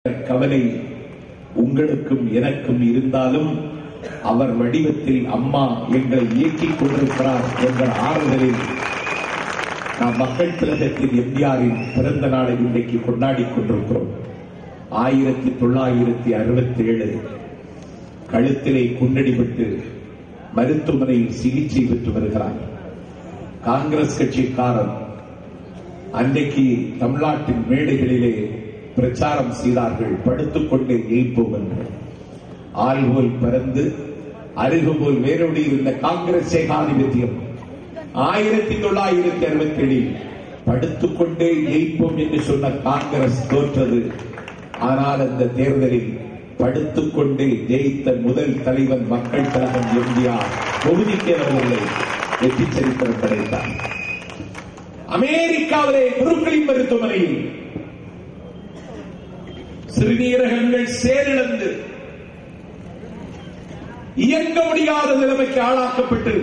கவலை உங்களுக்கும் எனக்கும் இருந்தாலும் அவர் வடிவத்தில் அம்மா எங்களை இயக்கிக் கொண்டிருக்கிறார் என்ற ஆறுதலில் நாம் மக்கள் திலகத்தின் எம்ஜிஆரின் பிறந்த நாளை இன்றைக்கு கொண்டாடிக் கொண்டிருக்கிறோம். 1967 கழுத்திலே குண்டடிபட்டு மருத்துவமனையில் சிகிச்சை பெற்று வருகிறார். காங்கிரஸ் கட்சிக்காரர் அன்றைக்கு தமிழ்நாட்டின் மேடைகளிலே பிரச்சாரம் செய்தார்கள். படுத்துக்கொண்டே ஜெயிப்போம் என்று. ஆள் போல் பறந்து அருகு போல் வேரோடி இருந்த காங்கிரஸ் ஏகாதிபத்தியம் 1967 படுத்துக்கொண்டே ஜெயிப்போம் என்று சொன்ன காங்கிரஸ் தோற்றது. ஆனால் அந்த தேர்தலில் படுத்துக்கொண்டே ஜெயித்த முதல் தலைவன் மக்கள் திலகம் எம்ஜிஆர் தொகுதிக்கு வரவில்லை, வெற்றி சரித்திரம் படைத்தார். அமெரிக்காவிலே புருக்களின் மருத்துவமனையில் சிறுநீரகங்கள் செயலிழந்து இயங்க முடியாத நிலைமைக்கு ஆளாக்கப்பட்டு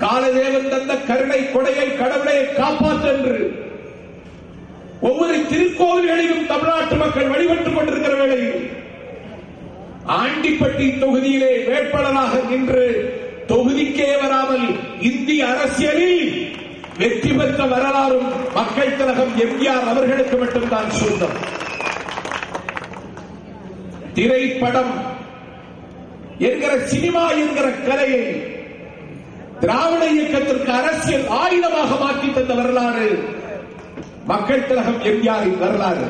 காலதேவன் தந்த கருணை கொடையை கடவுளை காப்பாற்ற என்று ஒவ்வொரு திருக்கோவில்களையும் தமிழ்நாட்டு மக்கள் வழிபட்டுக் கொண்டிருக்கிற வேளையில் ஆண்டிப்பட்டி தொகுதியிலே வேட்பாளராக நின்று தொகுதிக்கே வராமல் இந்திய அரசியலில் வெற்றி பெற்ற வரலாறும் மக்கள் திலகம் எம்ஜிஆர் அவர்களுக்கு மட்டும்தான் சொந்தம். திரைப்படம் என்கிற சினிமா என்கிற கலையை திராவிட இயக்கத்திற்கு அரசியல் ஆயுதமாக மாற்றி தந்த வரலாறு மக்கள் திலகம் எம்ஜிஆரின் வரலாறு.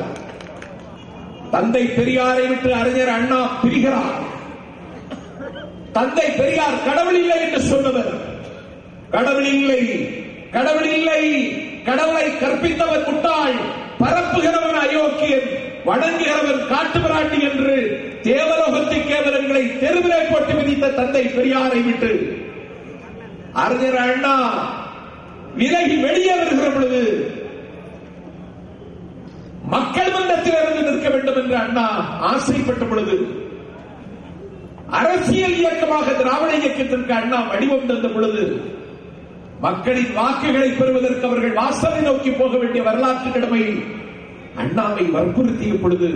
தந்தை பெரியாரை விட்டு அறிஞர் அண்ணா பிரிகிறார். தந்தை பெரியார் கடவுள் இல்லை என்று சொன்னவர். கடவுள் இல்லை, கடவுள் இல்லை, கடவுளை கற்பித்தவர் முட்டாள், பரப்புகிறவன் அயோக்கியன், வணங்குகிறவன் காட்டுமிராண்டி என்று தேவலோகத்தை கேவலங்களை தெருவிலே போட்டு விதித்த தந்தை பெரியாரை விட்டு அறிஞர் அண்ணா விலகி வெளியே வருகிற பொழுது மக்கள் மன்றத்தில் இருந்து நிற்க வேண்டும் என்று அண்ணா ஆசைப்பட்ட பொழுது அரசியல் இயக்கமாக திராவிட இயக்கத்திற்கு அண்ணா வடிவம் தந்த பொழுது மக்களின் வாக்குகளை பெறுவதற்கு அவர்கள் வாசலை நோக்கி போக வேண்டிய வரலாற்று கடமை அண்ணாவை வற்புறுத்திய பொழுது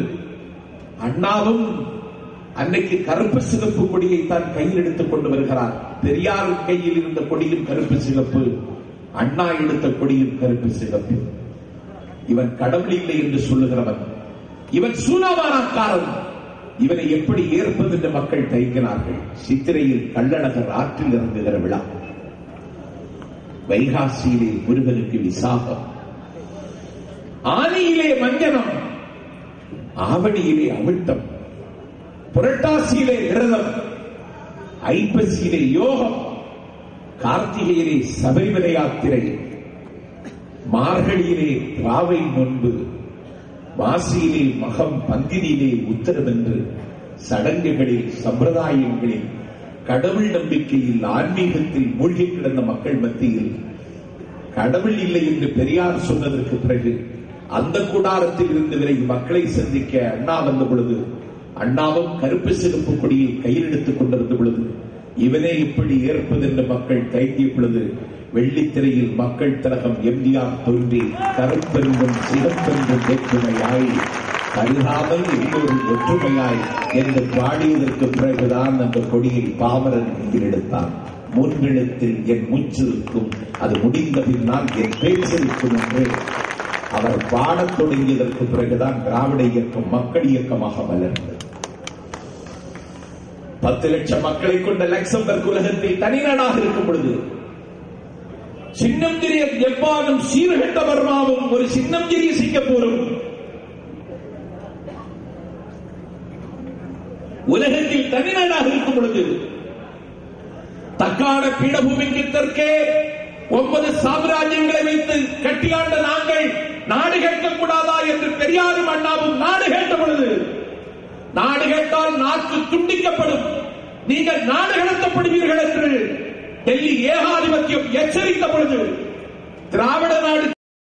அண்ணாவும் அன்னைக்கு கருப்பு சிகப்பு கொடியை தான் கையில் எடுத்துக் கொண்டு வருகிறார். பெரியார் கையில் இருந்த கொடியும் கருப்பு சிகப்பு, அண்ணா எடுத்த கொடியும் கருப்பு சிகப்பு. இவன் கடவுள் இல்லை என்று சொல்லுகிறவன், இவன் சூனாவானக்காரன், இவனை எப்படி ஏற்பது என்று மக்கள் தயங்கினார்கள். சித்திரையில் கள்ளழகர் ஆற்றில் இறங்குகிற விழா, வைகாசியிலே முருகனுக்கு விசாகம், ஆனியிலே மஞ்சனம், ஆவணியிலே அவிழ்த்தம், புரட்டாசியிலே விரதம், ஐப்பசியிலே யோகம், கார்த்திகையிலே சபரிமலை யாத்திரை, மார்கழியிலே ராவை நோன்பு, மாசியிலே மகம், பந்தினியிலே உத்தரம் என்று சடங்குகளில் சம்பிரதாயங்களில் கடவுள் நம்பிக்கையில் ஆன்மீகத்தில் மூழ்கி கிடந்த மக்கள் மத்தியில் கடவுள் இல்லை என்று பெரியார் சொன்னதற்கு பிறகு அந்த கூடாரத்தில் இருந்து விலகி மக்களை சந்திக்க அண்ணா வந்த பொழுது அண்ணாவும் கருப்பு சிகப்பு கொடியை கையில் எடுத்துக் கொண்டிருந்த பொழுது இவனே இப்படி ஏற்பது என்று மக்கள் தயங்கிய பொழுது வெள்ளித்திரையில் மக்கள் திலகம் எம்ஜிஆர் தோன்றி கருப்பெருந்தும் சிவப்பெருந்தும் வேற்றுமையாய் கருகாமல் எல்லோரும் ஒற்றுமையாய் என்று பாடியதற்கு பிறகுதான் அந்த கொடியை பாமரன் கையில் எடுத்தான். முன்னெழுத்தில் என் மூச்சிருக்கும், அது முடிந்த பின்னால் என் பேச்சிருக்கும் என்று அவர் பாடத் தொடங்கியதற்கு பிறகுதான் திராவிட இயக்கம் மக்கள் இயக்கமாக வளர்ந்தது. 10 லட்சம் மக்களை கொண்ட லக்சம்பர்க் உலகத்தில் தனிநாடாக இருக்கும் பொழுது சின்னம் சிறிய ஜப்பானும் சீர்கட்ட பர்மாவும் ஒரு சின்னம் சிறிய சிங்கப்பூரும் உலகத்தில் தனிநாடாக இருக்கும் பொழுது தக்கான பீடபூமிக்கு தெற்கே 9 சாம்ராஜ்யங்களை வைத்து கட்டியாண்ட நாங்கள் நாடு கேட்கக்கூடாதா என்று பெரியாரும் அண்ணாவும் நாடு கேட்ட பொழுது, நாடு கேட்டால் நாக்கு துண்டிக்கப்படும், நீங்கள் நாடு கடத்தப்படுவீர்கள் என்று டெல்லி ஏகாதிபத்தியம் எச்சரித்த பொழுது திராவிட நாடு